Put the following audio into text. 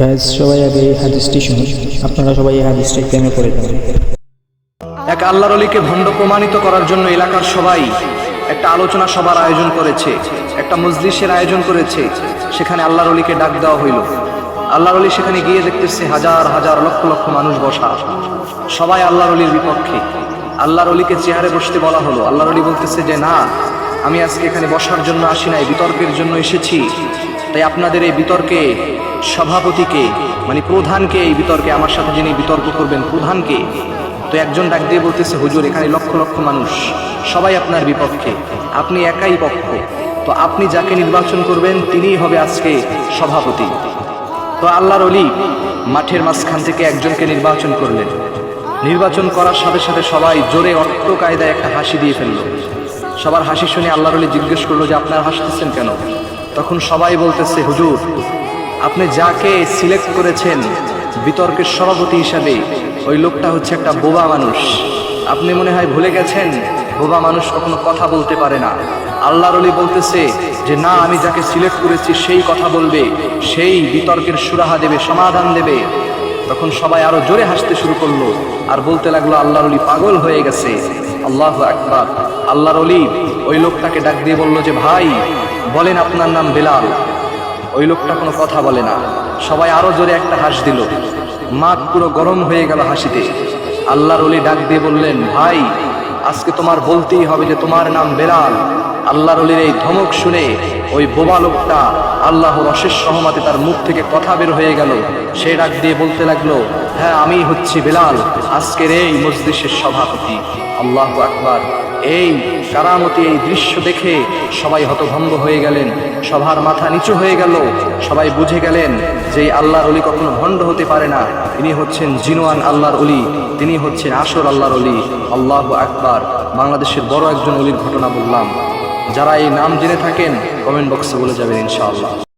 সবাই আগে এই হাদিসটি শুনুন। আপনারা সবাই এই হাদিসটি প্রেমে পড়ে যাবেন। এক আল্লাহর ওলিকে ভণ্ড প্রমাণিত করার জন্য এলাকার সবাই একটা আলোচনা সভার আয়োজন করেছে, একটা মজলিসের আয়োজন করেছে। সেখানে আল্লাহর ওলিকে ডাক দেওয়া হইল। আল্লাহর ওলি সেখানে গিয়ে দেখতেছে হাজার হাজার লক্ষ লক্ষ মানুষ বসা, সবাই আল্লাহর ওলির বিপক্ষে। আল্লাহর ওলিকে চেয়ারে বসতে বলা হলো। আল্লাহর ওলি বলতেছে যে না, আমি আজকে এখানে বসার জন্য আসি নাই, বিতর্কের জন্য এসেছি। তাই আপনাদের এই বিতর্কে সভাপতিকে, মানে প্রধানকে, এই বিতর্কে আমার সাথে যিনি বিতর্ক করবেন প্রধানকে। তো একজন ডাক দিয়ে বলতেছে, হুজুর এখানে লক্ষ লক্ষ মানুষ, সবাই আপনার বিপক্ষে, আপনি একাই পক্ষ, তো আপনি যাকে নির্বাচন করবেন তিনিই হবে আজকে সভাপতি। তো আল্লাহর ওলি মাঠের মাঝখান থেকে একজনকে নির্বাচন করলেন। নির্বাচন করার সাথে সাথে সবাই জোরে অট্ট কায়দায় একটা হাসি দিয়ে ফেললো। সবার হাসি শুনে আল্লাহর ওলি জিজ্ঞেস করলো যে আপনারা হাসতেছেন কেন? তখন সবাই বলতেছে, হুজুর আপনি যাকে সিলেক্ট করেছেন বিতর্কের সভাপতি হিসাবে, ওই লোকটা হচ্ছে একটা বোবা মানুষ। আপনি মনে হয় ভুলে গেছেন, বোবা মানুষ কখনো কথা বলতে পারে না। আল্লাহর ওলি বলতেছে যে না, আমি যাকে সিলেক্ট করেছি সেই কথা বলবে, সেই বিতর্কের সুরাহা দেবে, সমাধান দেবে। তখন সবাই আরো জোরে হাসতে শুরু করলো আর বলতে লাগলো আল্লাহর ওলি পাগল হয়ে গেছে। আল্লাহু আকবার। আল্লাহর ওলি ওই লোকটাকে ডাক দিয়ে বলল যে ভাই বলেন আপনার নাম বেলাল। ওই লোকটা কোনো কথা বলে না। সবাই আরো জোরে একটা হাস দিল, মাঠ পুরো গরম হয়ে গেল হাসিতে। আল্লাহর ওলি ডাক দিয়ে বললেন, ভাই আজকে তোমার বলতেই হবে যে তোমার নাম বেলাল। আল্লাহর ওলির এই ধমক শুনে ওই বোবা লোকটা আল্লাহর অশেষ রহমতে তার মুখ থেকে কথা বের হয়ে গেল। সে ডাক দিয়ে বলতে লাগলো, হ্যাঁ আমি হচ্ছি বেলাল, আজকের এই মজলিসের সভাপতি। আল্লাহু আকবার। এই কারামতি, এই দৃশ্য দেখে সবাই হতভম্ব হয়ে গেলেন, সবার মাথা নিচু হয়ে গেল। সবাই বুঝে গেলেন যে আল্লাহর ওলি কখনো ভণ্ড হতে পারে না, তিনি হচ্ছেন জিনুয়ান আল্লাহর ওলি, তিনি হচ্ছেন আসল আল্লাহর ওলি। আল্লাহু আকবার। বাংলাদেশের বড় একজন ওলির ঘটনা বললাম। যারা এই নাম জেনে থাকেন কমেন্ট বক্সে বলে যাবেন ইনশাআল্লাহ।